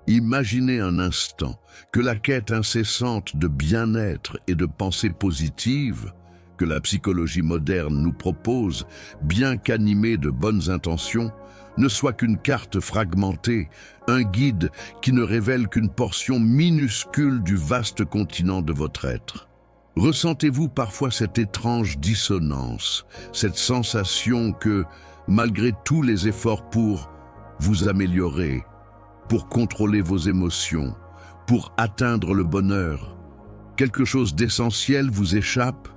Imaginez un instant que la quête incessante de bien-être et de pensée positive que la psychologie moderne nous propose, bien qu'animée de bonnes intentions, ne soit qu'une carte fragmentée, un guide qui ne révèle qu'une portion minuscule du vaste continent de votre être. Ressentez-vous parfois cette étrange dissonance, cette sensation que, malgré tous les efforts pour vous améliorer, pour contrôler vos émotions, pour atteindre le bonheur, quelque chose d'essentiel vous échappe?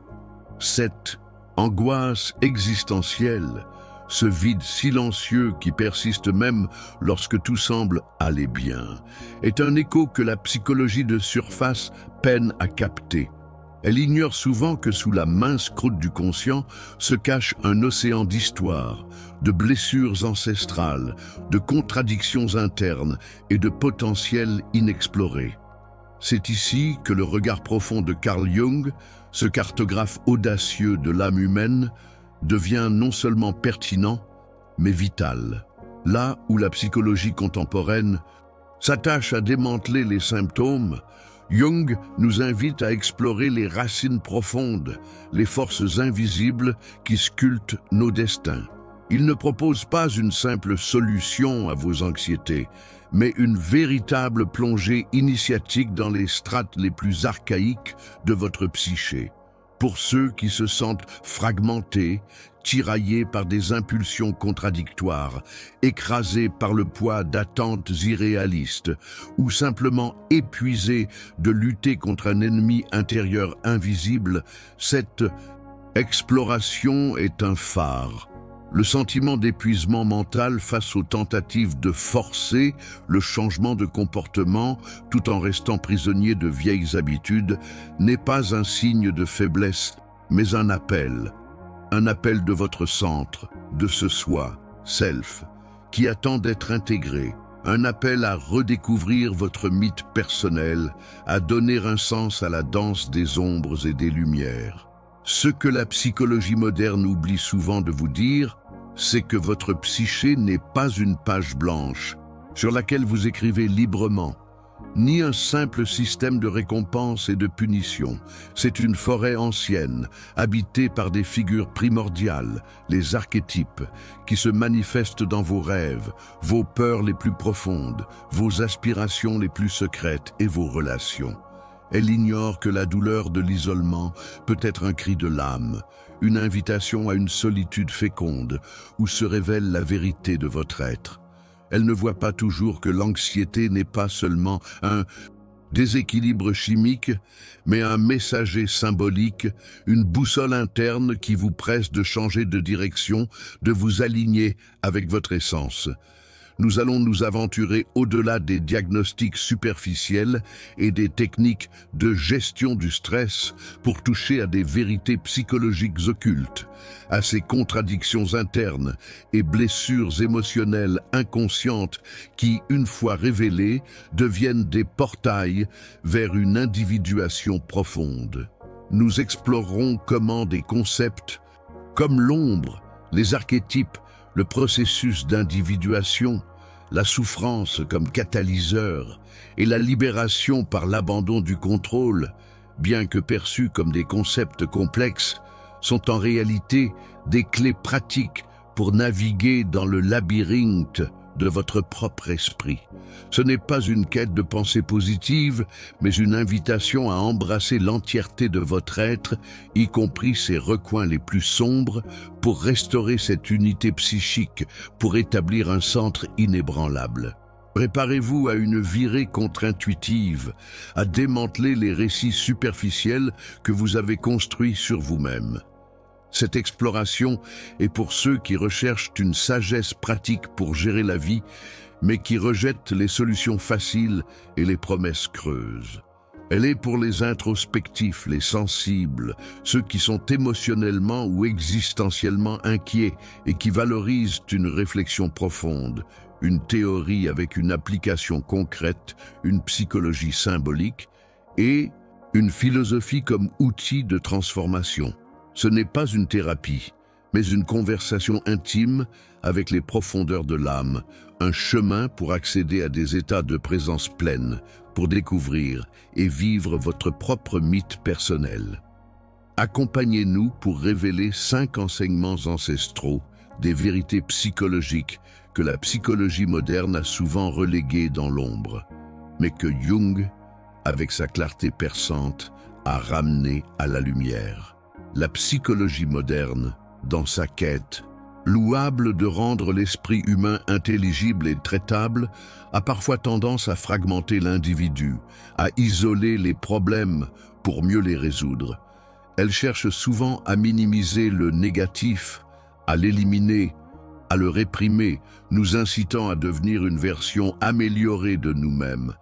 Cette angoisse existentielle, ce vide silencieux qui persiste même lorsque tout semble aller bien, est un écho que la psychologie de surface peine à capter. Elle ignore souvent que sous la mince croûte du conscient se cache un océan d'histoires, de blessures ancestrales, de contradictions internes et de potentiels inexplorés. C'est ici que le regard profond de Carl Jung, ce cartographe audacieux de l'âme humaine, devient non seulement pertinent, mais vital. Là où la psychologie contemporaine s'attache à démanteler les symptômes, Jung nous invite à explorer les racines profondes, les forces invisibles qui sculptent nos destins. Il ne propose pas une simple solution à vos anxiétés, mais une véritable plongée initiatique dans les strates les plus archaïques de votre psyché. Pour ceux qui se sentent fragmentés, tiraillés par des impulsions contradictoires, écrasés par le poids d'attentes irréalistes, ou simplement épuisés de lutter contre un ennemi intérieur invisible, cette exploration est un phare. Le sentiment d'épuisement mental face aux tentatives de forcer le changement de comportement tout en restant prisonnier de vieilles habitudes n'est pas un signe de faiblesse, mais un appel de votre centre, de ce soi, self, qui attend d'être intégré, un appel à redécouvrir votre mythe personnel, à donner un sens à la danse des ombres et des lumières. Ce que la psychologie moderne oublie souvent de vous dire, c'est que votre psyché n'est pas une page blanche sur laquelle vous écrivez librement, ni un simple système de récompense et de punition. C'est une forêt ancienne, habitée par des figures primordiales, les archétypes, qui se manifestent dans vos rêves, vos peurs les plus profondes, vos aspirations les plus secrètes et vos relations. Elle ignore que la douleur de l'isolement peut être un cri de l'âme, une invitation à une solitude féconde où se révèle la vérité de votre être. Elle ne voit pas toujours que l'anxiété n'est pas seulement un déséquilibre chimique, mais un messager symbolique, une boussole interne qui vous presse de changer de direction, de vous aligner avec votre essence. Nous allons nous aventurer au-delà des diagnostics superficiels et des techniques de gestion du stress pour toucher à des vérités psychologiques occultes, à ces contradictions internes et blessures émotionnelles inconscientes qui, une fois révélées, deviennent des portails vers une individuation profonde. Nous explorerons comment des concepts comme l'ombre, les archétypes, le processus d'individuation, la souffrance comme catalyseur et la libération par l'abandon du contrôle, bien que perçus comme des concepts complexes, sont en réalité des clés pratiques pour naviguer dans le labyrinthe de votre propre esprit. Ce n'est pas une quête de pensée positive, mais une invitation à embrasser l'entièreté de votre être, y compris ses recoins les plus sombres, pour restaurer cette unité psychique, pour établir un centre inébranlable. Préparez-vous à une virée contre-intuitive, à démanteler les récits superficiels que vous avez construits sur vous-même. Cette exploration est pour ceux qui recherchent une sagesse pratique pour gérer la vie, mais qui rejettent les solutions faciles et les promesses creuses. Elle est pour les introspectifs, les sensibles, ceux qui sont émotionnellement ou existentiellement inquiets et qui valorisent une réflexion profonde, une théorie avec une application concrète, une psychologie symbolique et une philosophie comme outil de transformation. Ce n'est pas une thérapie, mais une conversation intime avec les profondeurs de l'âme, un chemin pour accéder à des états de présence pleine, pour découvrir et vivre votre propre mythe personnel. Accompagnez-nous pour révéler 5 enseignements ancestraux, des vérités psychologiques que la psychologie moderne a souvent reléguées dans l'ombre, mais que Jung, avec sa clarté perçante, a ramené à la lumière. La psychologie moderne, dans sa quête, louable de rendre l'esprit humain intelligible et traitable, a parfois tendance à fragmenter l'individu, à isoler les problèmes pour mieux les résoudre. Elle cherche souvent à minimiser le négatif, à l'éliminer, à le réprimer, nous incitant à devenir une version améliorée de nous-mêmes,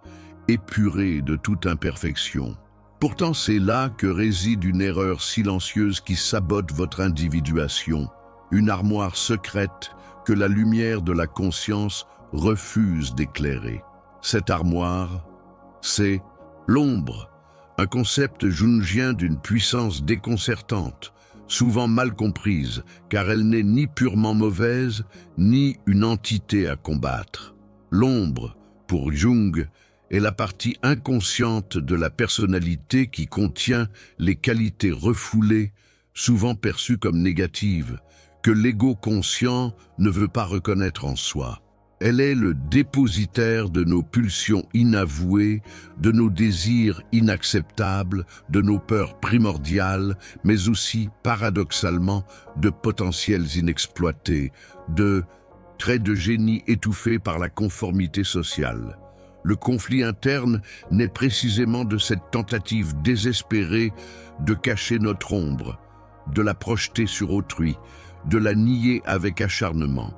épurée de toute imperfection. Pourtant, c'est là que réside une erreur silencieuse qui sabote votre individuation, une armoire secrète que la lumière de la conscience refuse d'éclairer. Cette armoire, c'est l'ombre, un concept jungien d'une puissance déconcertante, souvent mal comprise, car elle n'est ni purement mauvaise, ni une entité à combattre. L'ombre, pour Jung, est la partie inconsciente de la personnalité qui contient les qualités refoulées, souvent perçues comme négatives, que l'ego conscient ne veut pas reconnaître en soi. Elle est le dépositaire de nos pulsions inavouées, de nos désirs inacceptables, de nos peurs primordiales, mais aussi, paradoxalement, de potentiels inexploités, de traits de génie étouffés par la conformité sociale. Le conflit interne naît précisément de cette tentative désespérée de cacher notre ombre, de la projeter sur autrui, de la nier avec acharnement.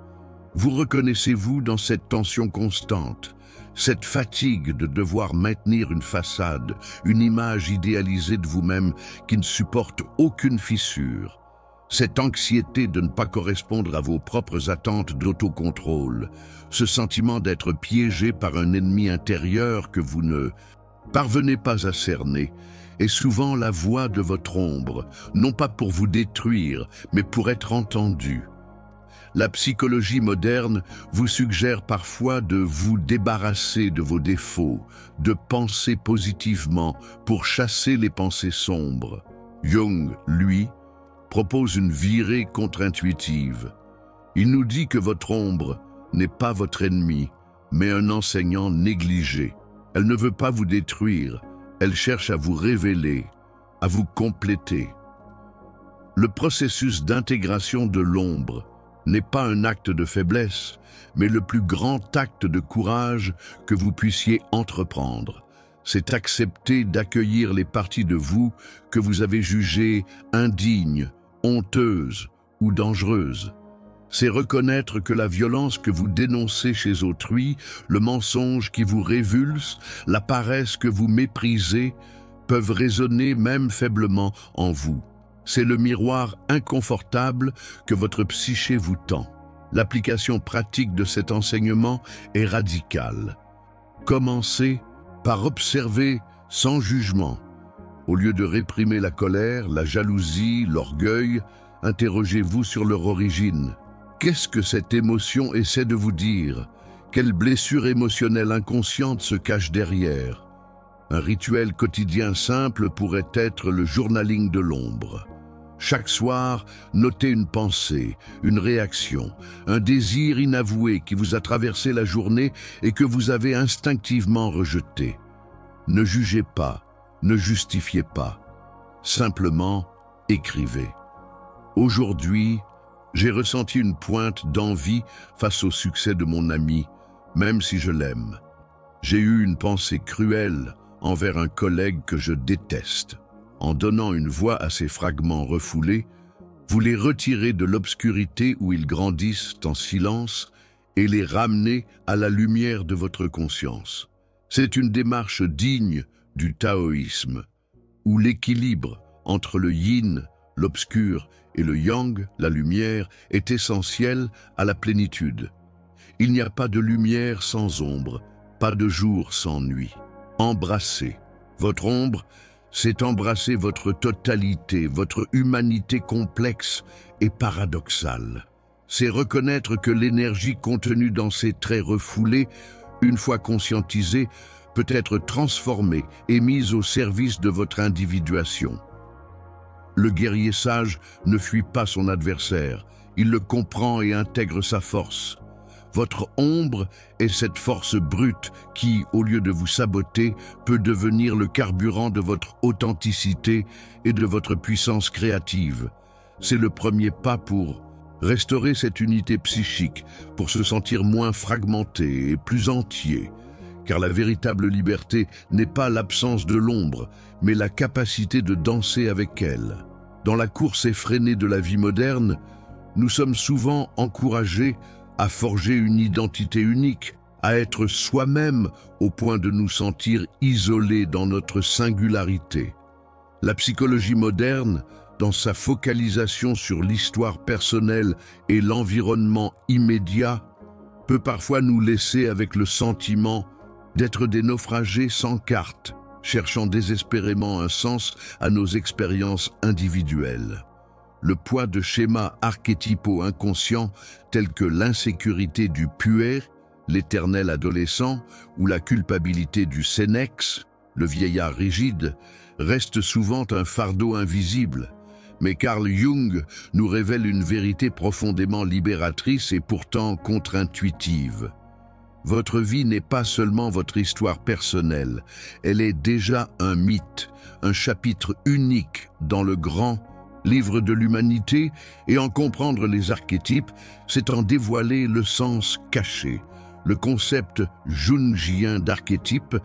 Vous reconnaissez-vous dans cette tension constante, cette fatigue de devoir maintenir une façade, une image idéalisée de vous-même qui ne supporte aucune fissure, cette anxiété de ne pas correspondre à vos propres attentes d'autocontrôle, ce sentiment d'être piégé par un ennemi intérieur que vous ne parvenez pas à cerner, est souvent la voix de votre ombre, non pas pour vous détruire, mais pour être entendu. La psychologie moderne vous suggère parfois de vous débarrasser de vos défauts, de penser positivement pour chasser les pensées sombres. Jung, lui, propose une virée contre-intuitive. Il nous dit que votre ombre n'est pas votre ennemi, mais un enseignant négligé. Elle ne veut pas vous détruire, elle cherche à vous révéler, à vous compléter. Le processus d'intégration de l'ombre n'est pas un acte de faiblesse, mais le plus grand acte de courage que vous puissiez entreprendre. C'est accepter d'accueillir les parties de vous que vous avez jugées indignes, honteuses ou dangereuses. C'est reconnaître que la violence que vous dénoncez chez autrui, le mensonge qui vous révulse, la paresse que vous méprisez, peuvent résonner même faiblement en vous. C'est le miroir inconfortable que votre psyché vous tend. L'application pratique de cet enseignement est radicale. Commencez par observer sans jugement. Au lieu de réprimer la colère, la jalousie, l'orgueil, interrogez-vous sur leur origine. Qu'est-ce que cette émotion essaie de vous dire? Quelle blessure émotionnelle inconsciente se cache derrière? Un rituel quotidien simple pourrait être le journaling de l'ombre. Chaque soir, notez une pensée, une réaction, un désir inavoué qui vous a traversé la journée et que vous avez instinctivement rejeté. Ne jugez pas, ne justifiez pas. Simplement, écrivez. Aujourd'hui, j'ai ressenti une pointe d'envie face au succès de mon ami, même si je l'aime. J'ai eu une pensée cruelle envers un collègue que je déteste. En donnant une voix à ces fragments refoulés, vous les retirez de l'obscurité où ils grandissent en silence et les ramenez à la lumière de votre conscience. C'est une démarche digne du taoïsme, où l'équilibre entre le yin, l'obscur, et le yang, la lumière, est essentiel à la plénitude. Il n'y a pas de lumière sans ombre, pas de jour sans nuit. Embrassez votre ombre, C'est embrasser votre totalité, votre humanité complexe et paradoxale. C'est reconnaître que l'énergie contenue dans ces traits refoulés, une fois conscientisée, peut être transformée et mise au service de votre individuation. Le guerrier sage ne fuit pas son adversaire, il le comprend et intègre sa force. Votre ombre est cette force brute qui, au lieu de vous saboter, peut devenir le carburant de votre authenticité et de votre puissance créative. C'est le premier pas pour restaurer cette unité psychique, pour se sentir moins fragmenté et plus entier. Car la véritable liberté n'est pas l'absence de l'ombre, mais la capacité de danser avec elle. Dans la course effrénée de la vie moderne, nous sommes souvent encouragés à forger une identité unique, à être soi-même au point de nous sentir isolés dans notre singularité. La psychologie moderne, dans sa focalisation sur l'histoire personnelle et l'environnement immédiat, peut parfois nous laisser avec le sentiment d'être des naufragés sans carte, cherchant désespérément un sens à nos expériences individuelles. Le poids de schémas archétypaux inconscients tels que l'insécurité du puer, l'éternel adolescent, ou la culpabilité du sénex, le vieillard rigide, reste souvent un fardeau invisible. Mais Carl Jung nous révèle une vérité profondément libératrice et pourtant contre-intuitive. Votre vie n'est pas seulement votre histoire personnelle, elle est déjà un mythe, un chapitre unique dans le grand livre de l'humanité, et en comprendre les archétypes, c'est en dévoiler le sens caché. Le concept jungien d'archétype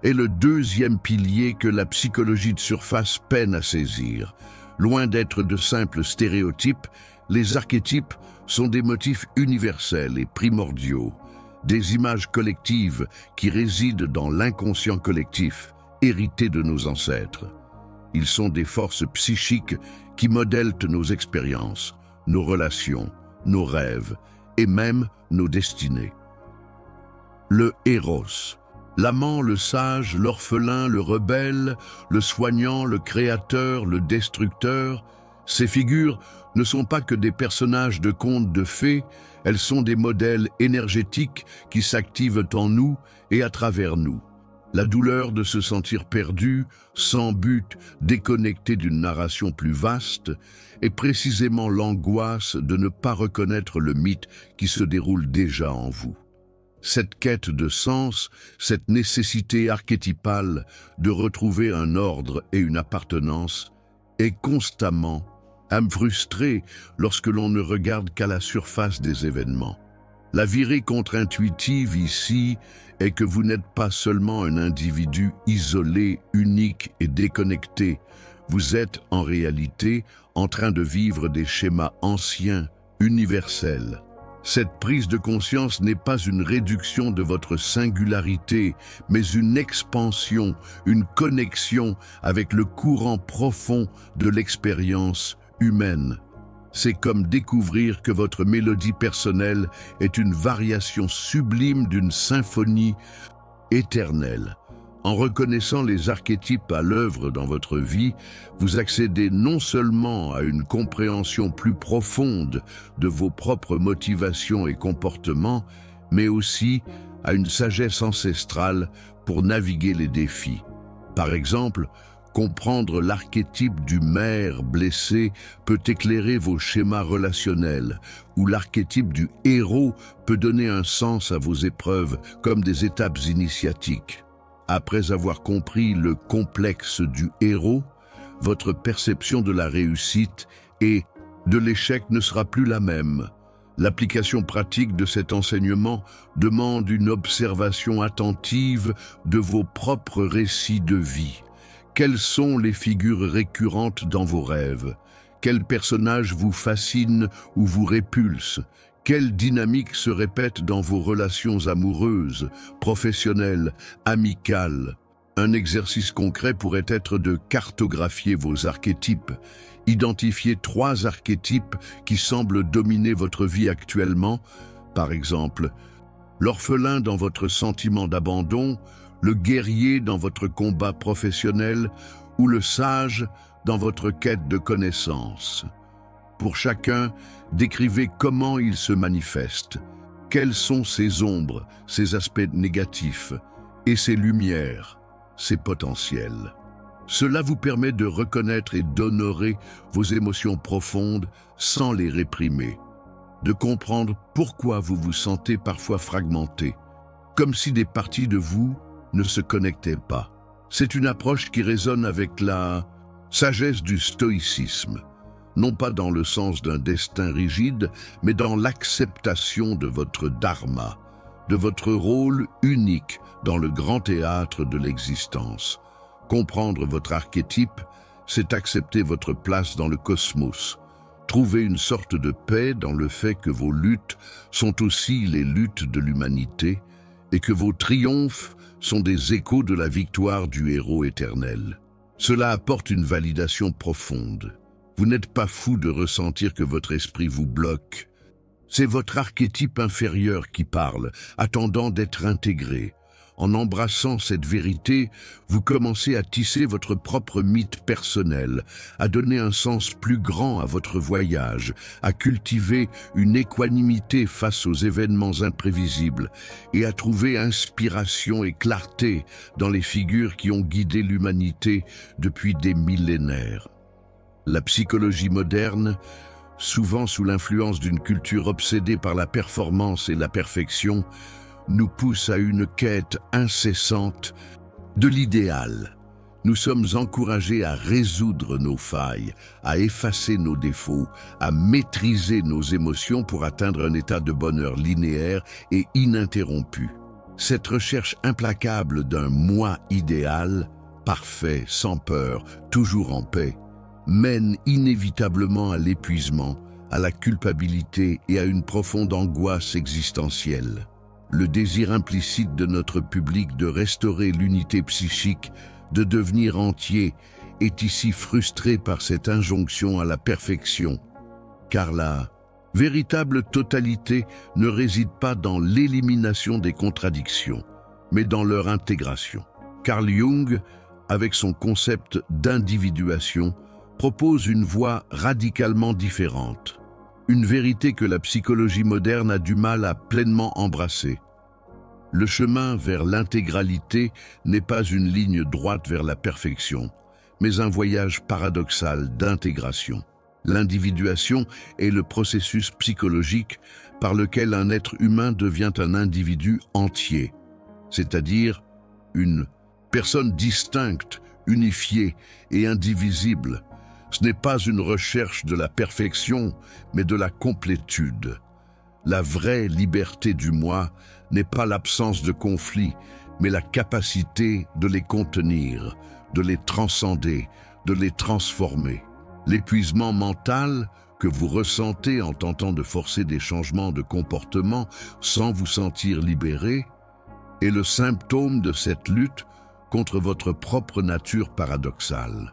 est le deuxième pilier que la psychologie de surface peine à saisir. Loin d'être de simples stéréotypes, les archétypes sont des motifs universels et primordiaux, des images collectives qui résident dans l'inconscient collectif, hérité de nos ancêtres. Ils sont des forces psychiques qui modèlent nos expériences, nos relations, nos rêves et même nos destinées. Le héros, l'amant, le sage, l'orphelin, le rebelle, le soignant, le créateur, le destructeur, ces figures ne sont pas que des personnages de contes de fées, elles sont des modèles énergétiques qui s'activent en nous et à travers nous. La douleur de se sentir perdu, sans but, déconnecté d'une narration plus vaste, est précisément l'angoisse de ne pas reconnaître le mythe qui se déroule déjà en vous. Cette quête de sens, cette nécessité archétypale de retrouver un ordre et une appartenance, est constamment à me frustrer lorsque l'on ne regarde qu'à la surface des événements. La virée contre-intuitive ici est que vous n'êtes pas seulement un individu isolé, unique et déconnecté. Vous êtes en réalité en train de vivre des schémas anciens, universels. Cette prise de conscience n'est pas une réduction de votre singularité, mais une expansion, une connexion avec le courant profond de l'expérience humaine. C'est comme découvrir que votre mélodie personnelle est une variation sublime d'une symphonie éternelle. En reconnaissant les archétypes à l'œuvre dans votre vie, vous accédez non seulement à une compréhension plus profonde de vos propres motivations et comportements, mais aussi à une sagesse ancestrale pour naviguer les défis. Par exemple, comprendre l'archétype du maire blessé peut éclairer vos schémas relationnels, ou l'archétype du héros peut donner un sens à vos épreuves comme des étapes initiatiques. Après avoir compris le complexe du héros, votre perception de la réussite et de l'échec ne sera plus la même. L'application pratique de cet enseignement demande une observation attentive de vos propres récits de vie. Quelles sont les figures récurrentes dans vos rêves? Quels personnages vous fascinent ou vous répulsent? Quelle dynamique se répète dans vos relations amoureuses, professionnelles, amicales? Un exercice concret pourrait être de cartographier vos archétypes. Identifiez 3 archétypes qui semblent dominer votre vie actuellement. Par exemple, l'orphelin dans votre sentiment d'abandon, le guerrier dans votre combat professionnel ou le sage dans votre quête de connaissance. Pour chacun, décrivez comment il se manifeste, quelles sont ses ombres, ses aspects négatifs, et ses lumières, ses potentiels. Cela vous permet de reconnaître et d'honorer vos émotions profondes sans les réprimer, de comprendre pourquoi vous vous sentez parfois fragmenté, comme si des parties de vous ne se connectaient pas. C'est une approche qui résonne avec la sagesse du stoïcisme, non pas dans le sens d'un destin rigide, mais dans l'acceptation de votre dharma, de votre rôle unique dans le grand théâtre de l'existence. Comprendre votre archétype, c'est accepter votre place dans le cosmos. Trouver une sorte de paix dans le fait que vos luttes sont aussi les luttes de l'humanité et que vos triomphes sont des échos de la victoire du héros éternel. Cela apporte une validation profonde. Vous n'êtes pas fou de ressentir que votre esprit vous bloque. C'est votre archétype inférieur qui parle, attendant d'être intégré. En embrassant cette vérité, vous commencez à tisser votre propre mythe personnel, à donner un sens plus grand à votre voyage, à cultiver une équanimité face aux événements imprévisibles et à trouver inspiration et clarté dans les figures qui ont guidé l'humanité depuis des millénaires. La psychologie moderne, souvent sous l'influence d'une culture obsédée par la performance et la perfection, nous pousse à une quête incessante de l'idéal. Nous sommes encouragés à résoudre nos failles, à effacer nos défauts, à maîtriser nos émotions pour atteindre un état de bonheur linéaire et ininterrompu. Cette recherche implacable d'un moi idéal, parfait, sans peur, toujours en paix, mène inévitablement à l'épuisement, à la culpabilité et à une profonde angoisse existentielle. Le désir implicite de notre public de restaurer l'unité psychique, de devenir entier, est ici frustré par cette injonction à la perfection. Car la véritable totalité ne réside pas dans l'élimination des contradictions, mais dans leur intégration. Carl Jung, avec son concept d'individuation, propose une voie radicalement différente. Une vérité que la psychologie moderne a du mal à pleinement embrasser. Le chemin vers l'intégralité n'est pas une ligne droite vers la perfection, mais un voyage paradoxal d'intégration. L'individuation est le processus psychologique par lequel un être humain devient un individu entier, c'est-à-dire une personne distincte, unifiée et indivisible. Ce n'est pas une recherche de la perfection, mais de la complétude. La vraie liberté du moi n'est pas l'absence de conflits, mais la capacité de les contenir, de les transcender, de les transformer. L'épuisement mental que vous ressentez en tentant de forcer des changements de comportement sans vous sentir libéré est le symptôme de cette lutte contre votre propre nature paradoxale.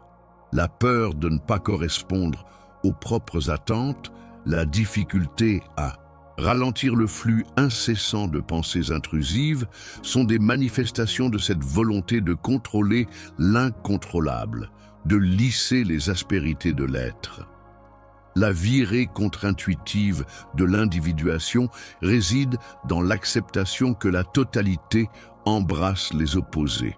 La peur de ne pas correspondre aux propres attentes, la difficulté à ralentir le flux incessant de pensées intrusives sont des manifestations de cette volonté de contrôler l'incontrôlable, de lisser les aspérités de l'être. La virée contre-intuitive de l'individuation réside dans l'acceptation que la totalité embrasse les opposés.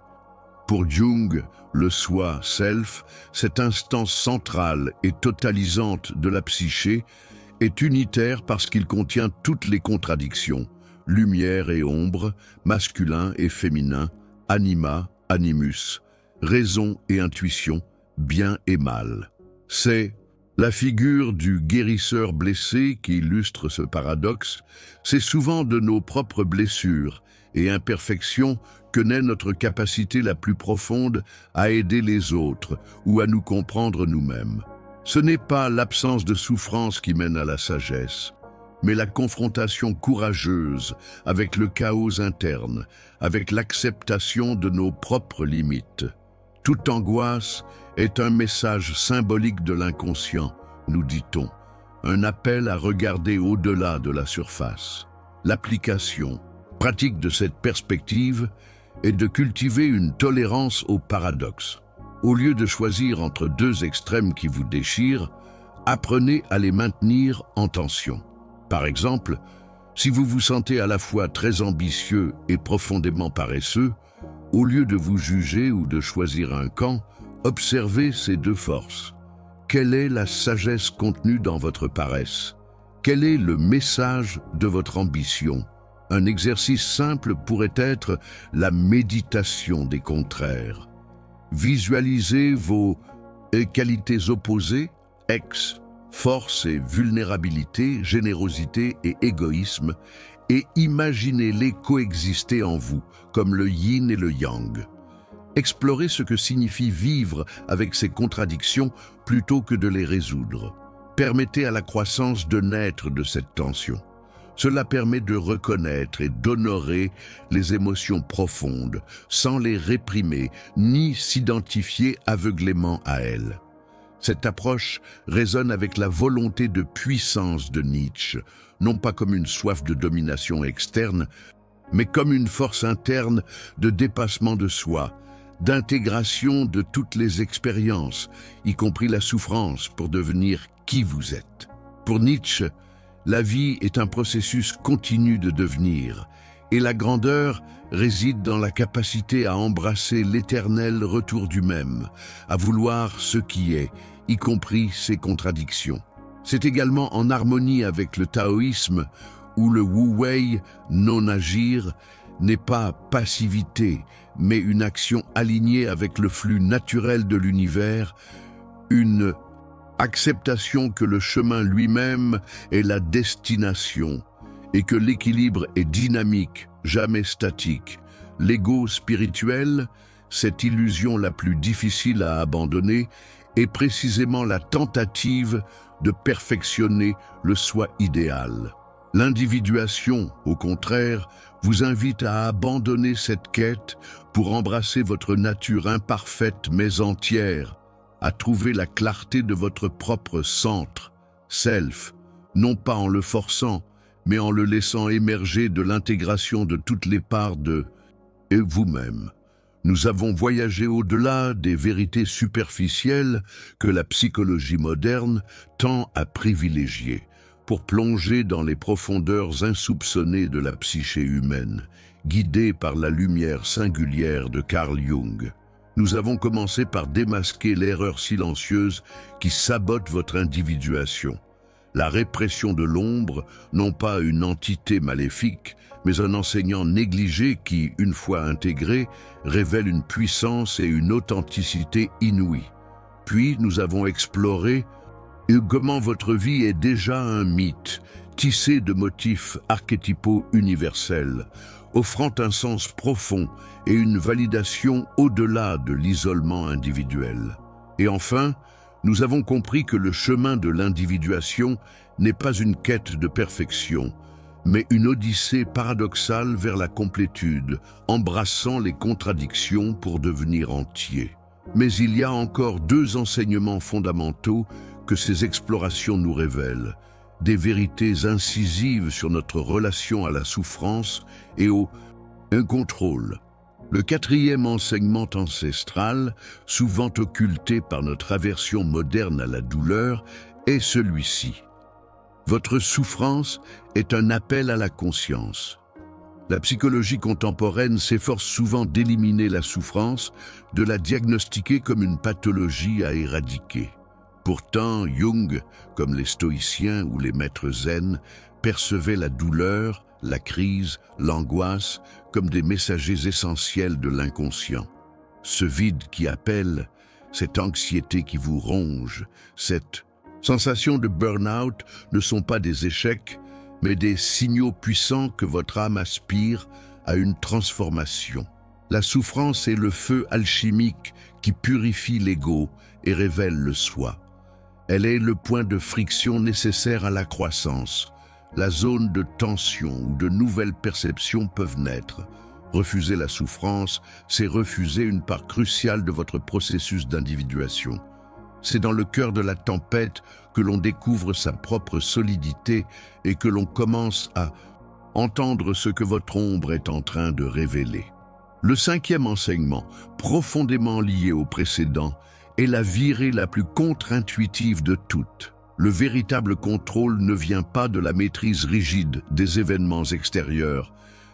Pour Jung, le soi, self, cette instance centrale et totalisante de la psyché, est unitaire parce qu'il contient toutes les contradictions, lumière et ombre, masculin et féminin, anima, animus, raison et intuition, bien et mal. C'est la figure du guérisseur blessé qui illustre ce paradoxe. C'est souvent de nos propres blessures et imperfections que naît notre capacité la plus profonde à aider les autres ou à nous comprendre nous-mêmes. Ce n'est pas l'absence de souffrance qui mène à la sagesse, mais la confrontation courageuse avec le chaos interne, avec l'acceptation de nos propres limites. Toute angoisse est un message symbolique de l'inconscient, nous dit-on, un appel à regarder au-delà de la surface. L'application pratique de cette perspective est de cultiver une tolérance au paradoxe. Au lieu de choisir entre deux extrêmes qui vous déchirent, apprenez à les maintenir en tension. Par exemple, si vous vous sentez à la fois très ambitieux et profondément paresseux, au lieu de vous juger ou de choisir un camp, observez ces deux forces. Quelle est la sagesse contenue dans votre paresse? Quel est le message de votre ambition? Un exercice simple pourrait être la méditation des contraires. Visualisez vos qualités opposées, force et vulnérabilité, générosité et égoïsme, et imaginez-les coexister en vous, comme le yin et le yang. Explorez ce que signifie vivre avec ces contradictions plutôt que de les résoudre. Permettez à la croissance de naître de cette tension. Cela permet de reconnaître et d'honorer les émotions profondes, sans les réprimer, ni s'identifier aveuglément à elles. Cette approche résonne avec la volonté de puissance de Nietzsche, non pas comme une soif de domination externe, mais comme une force interne de dépassement de soi, d'intégration de toutes les expériences, y compris la souffrance, pour devenir qui vous êtes. Pour Nietzsche, la vie est un processus continu de devenir, et la grandeur réside dans la capacité à embrasser l'éternel retour du même, à vouloir ce qui est, y compris ses contradictions. C'est également en harmonie avec le taoïsme, où le wu-wei, non-agir, n'est pas passivité, mais une action alignée avec le flux naturel de l'univers, une acceptation que le chemin lui-même est la destination et que l'équilibre est dynamique, jamais statique. L'ego spirituel, cette illusion la plus difficile à abandonner, est précisément la tentative de perfectionner le soi idéal. L'individuation, au contraire, vous invite à abandonner cette quête pour embrasser votre nature imparfaite mais entière, à trouver la clarté de votre propre centre, self, non pas en le forçant, mais en le laissant émerger de l'intégration de toutes les parts de vous-même. Nous avons voyagé au-delà des vérités superficielles que la psychologie moderne tend à privilégier, pour plonger dans les profondeurs insoupçonnées de la psyché humaine, guidée par la lumière singulière de Carl Jung. Nous avons commencé par démasquer l'erreur silencieuse qui sabote votre individuation. La répression de l'ombre, non pas une entité maléfique, mais un enseignant négligé qui, une fois intégré, révèle une puissance et une authenticité inouïes. Puis nous avons exploré comment votre vie est déjà un mythe, tissé de motifs archétypaux universels, offrant un sens profond et une validation au-delà de l'isolement individuel. Et enfin, nous avons compris que le chemin de l'individuation n'est pas une quête de perfection, mais une odyssée paradoxale vers la complétude, embrassant les contradictions pour devenir entier. Mais il y a encore deux enseignements fondamentaux que ces explorations nous révèlent, des vérités incisives sur notre relation à la souffrance et au contrôle. Le quatrième enseignement ancestral, souvent occulté par notre aversion moderne à la douleur, est celui-ci. Votre souffrance est un appel à la conscience. La psychologie contemporaine s'efforce souvent d'éliminer la souffrance, de la diagnostiquer comme une pathologie à éradiquer. Pourtant, Jung, comme les stoïciens ou les maîtres zen, percevait la douleur, la crise, l'angoisse comme des messagers essentiels de l'inconscient. Ce vide qui appelle, cette anxiété qui vous ronge, cette sensation de burn-out ne sont pas des échecs, mais des signaux puissants que votre âme aspire à une transformation. La souffrance est le feu alchimique qui purifie l'ego et révèle le soi. Elle est le point de friction nécessaire à la croissance. La zone de tension où de nouvelles perceptions peuvent naître. Refuser la souffrance, c'est refuser une part cruciale de votre processus d'individuation. C'est dans le cœur de la tempête que l'on découvre sa propre solidité et que l'on commence à entendre ce que votre ombre est en train de révéler. Le cinquième enseignement, profondément lié au précédent, est la virée la plus contre-intuitive de toutes. Le véritable contrôle ne vient pas de la maîtrise rigide des événements extérieurs,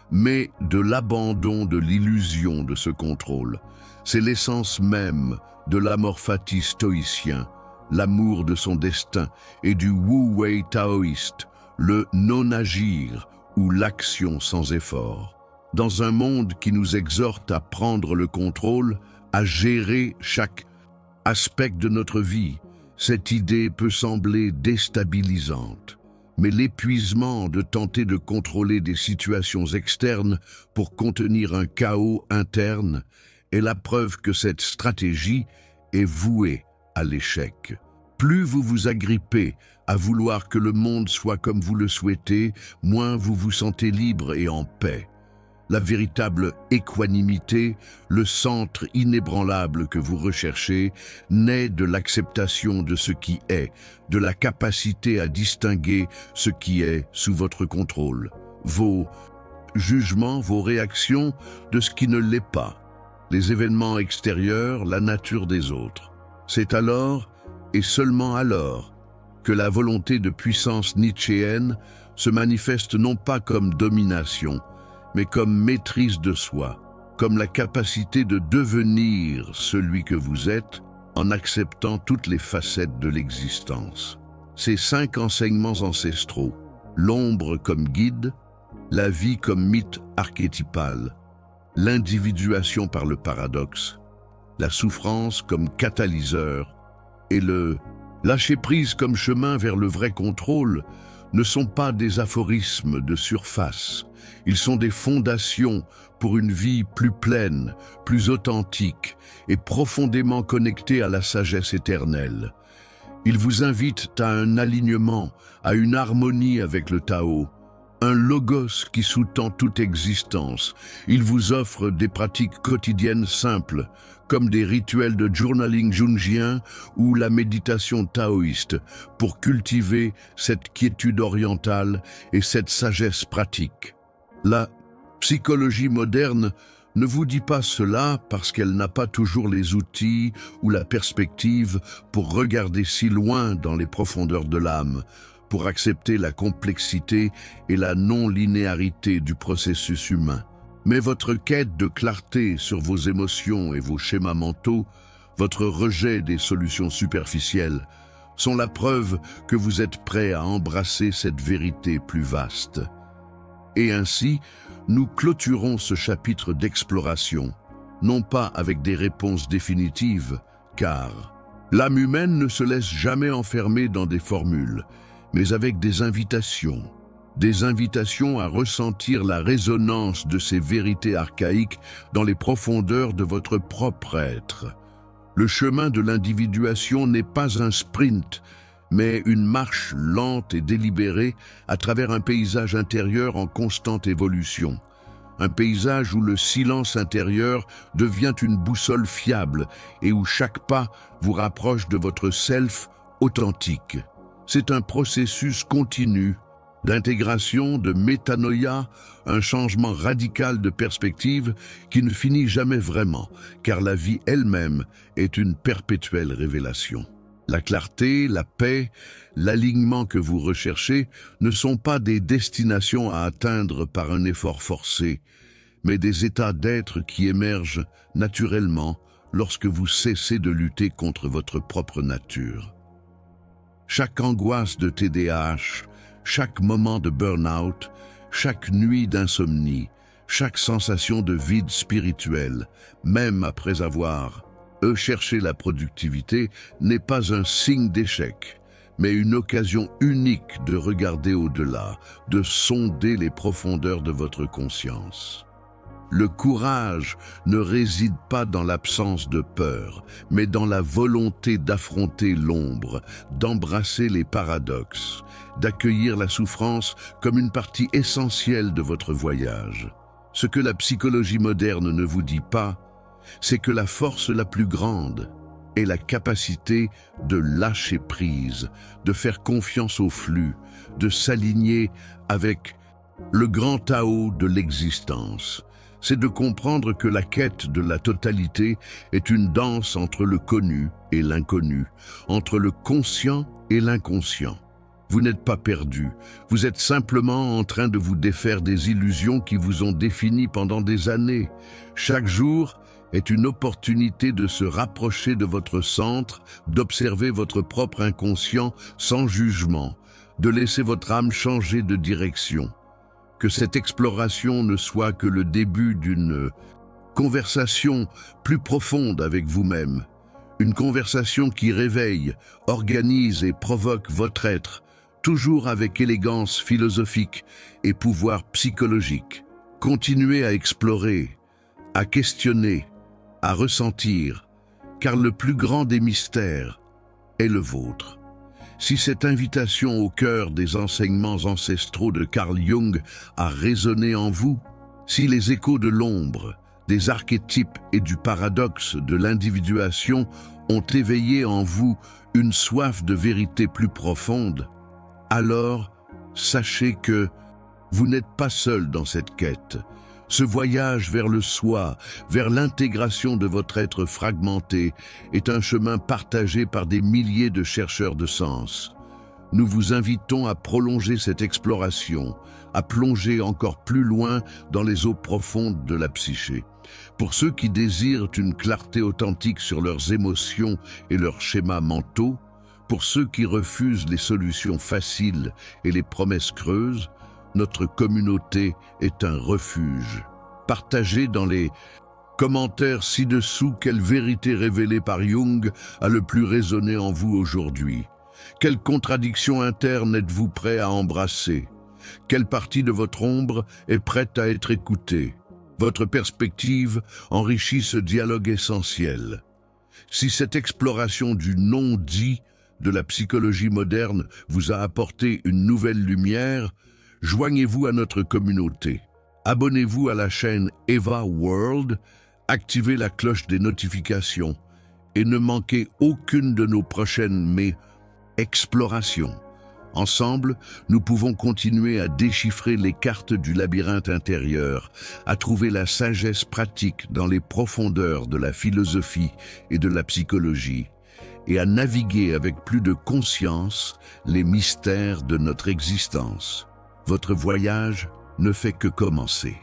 mais de l'abandon de l'illusion de ce contrôle. C'est l'essence même de l'amor fati stoïcien, l'amour de son destin, et du wu-wei taoïste, le non-agir ou l'action sans effort. Dans un monde qui nous exhorte à prendre le contrôle, à gérer chaque aspect de notre vie, cette idée peut sembler déstabilisante. Mais l'épuisement de tenter de contrôler des situations externes pour contenir un chaos interne est la preuve que cette stratégie est vouée à l'échec. Plus vous vous agrippez à vouloir que le monde soit comme vous le souhaitez, moins vous vous sentez libre et en paix. La véritable équanimité, le centre inébranlable que vous recherchez, naît de l'acceptation de ce qui est, de la capacité à distinguer ce qui est sous votre contrôle. Vos jugements, vos réactions de ce qui ne l'est pas, les événements extérieurs, la nature des autres. C'est alors, et seulement alors, que la volonté de puissance nietzschéenne se manifeste non pas comme domination, mais comme maîtrise de soi, comme la capacité de devenir celui que vous êtes en acceptant toutes les facettes de l'existence. Ces 5 enseignements ancestraux, l'ombre comme guide, la vie comme mythe archétypal, l'individuation par le paradoxe, la souffrance comme catalyseur et le lâcher-prise comme chemin vers le vrai contrôle, ne sont pas des aphorismes de surface. Ils sont des fondations pour une vie plus pleine, plus authentique et profondément connectée à la sagesse éternelle. Ils vous invitent à un alignement, à une harmonie avec le Tao, un logos qui sous-tend toute existence. Ils vous offrent des pratiques quotidiennes simples, comme des rituels de journaling jungien ou la méditation taoïste, pour cultiver cette quiétude orientale et cette sagesse pratique. La psychologie moderne ne vous dit pas cela parce qu'elle n'a pas toujours les outils ou la perspective pour regarder si loin dans les profondeurs de l'âme, pour accepter la complexité et la non-linéarité du processus humain. Mais votre quête de clarté sur vos émotions et vos schémas mentaux, votre rejet des solutions superficielles, sont la preuve que vous êtes prêt à embrasser cette vérité plus vaste. Et ainsi, nous clôturons ce chapitre d'exploration, non pas avec des réponses définitives, car l'âme humaine ne se laisse jamais enfermer dans des formules, mais avec des invitations à ressentir la résonance de ces vérités archaïques dans les profondeurs de votre propre être. Le chemin de l'individuation n'est pas un sprint, mais une marche lente et délibérée à travers un paysage intérieur en constante évolution. Un paysage où le silence intérieur devient une boussole fiable et où chaque pas vous rapproche de votre self authentique. C'est un processus continu d'intégration, de métanoïa, un changement radical de perspective qui ne finit jamais vraiment, car la vie elle-même est une perpétuelle révélation. La clarté, la paix, l'alignement que vous recherchez ne sont pas des destinations à atteindre par un effort forcé, mais des états d'être qui émergent naturellement lorsque vous cessez de lutter contre votre propre nature. Chaque angoisse de TDAH, chaque moment de burn-out, chaque nuit d'insomnie, chaque sensation de vide spirituel, même après avoir cherché la productivité, n'est pas un signe d'échec, mais une occasion unique de regarder au-delà, de sonder les profondeurs de votre conscience. Le courage ne réside pas dans l'absence de peur, mais dans la volonté d'affronter l'ombre, d'embrasser les paradoxes, d'accueillir la souffrance comme une partie essentielle de votre voyage. Ce que la psychologie moderne ne vous dit pas, c'est que la force la plus grande est la capacité de lâcher prise, de faire confiance au flux, de s'aligner avec le grand Tao de l'existence. c'est de comprendre que la quête de la totalité est une danse entre le connu et l'inconnu, entre le conscient et l'inconscient. Vous n'êtes pas perdu, vous êtes simplement en train de vous défaire des illusions qui vous ont défini pendant des années. Chaque jour est une opportunité de se rapprocher de votre centre, d'observer votre propre inconscient sans jugement, de laisser votre âme changer de direction. Que cette exploration ne soit que le début d'une conversation plus profonde avec vous-même, une conversation qui réveille, organise et provoque votre être, toujours avec élégance philosophique et pouvoir psychologique. Continuez à explorer, à questionner, à ressentir, car le plus grand des mystères est le vôtre. Si cette invitation au cœur des enseignements ancestraux de Carl Jung a résonné en vous, si les échos de l'ombre, des archétypes et du paradoxe de l'individuation ont éveillé en vous une soif de vérité plus profonde, alors sachez que vous n'êtes pas seul dans cette quête. Ce voyage vers le soi, vers l'intégration de votre être fragmenté, est un chemin partagé par des milliers de chercheurs de sens. Nous vous invitons à prolonger cette exploration, à plonger encore plus loin dans les eaux profondes de la psyché. Pour ceux qui désirent une clarté authentique sur leurs émotions et leurs schémas mentaux, pour ceux qui refusent les solutions faciles et les promesses creuses, notre communauté est un refuge. Partagez dans les commentaires ci-dessous quelle vérité révélée par Jung a le plus résonné en vous aujourd'hui. Quelle contradiction interne êtes-vous prêt à embrasser? Quelle partie de votre ombre est prête à être écoutée? Votre perspective enrichit ce dialogue essentiel. Si cette exploration du non-dit de la psychologie moderne vous a apporté une nouvelle lumière, joignez-vous à notre communauté. Abonnez-vous à la chaîne Eva World, activez la cloche des notifications et ne manquez aucune de nos prochaines explorations. Ensemble, nous pouvons continuer à déchiffrer les cartes du labyrinthe intérieur, à trouver la sagesse pratique dans les profondeurs de la philosophie et de la psychologie, et à naviguer avec plus de conscience les mystères de notre existence. Votre voyage ne fait que commencer.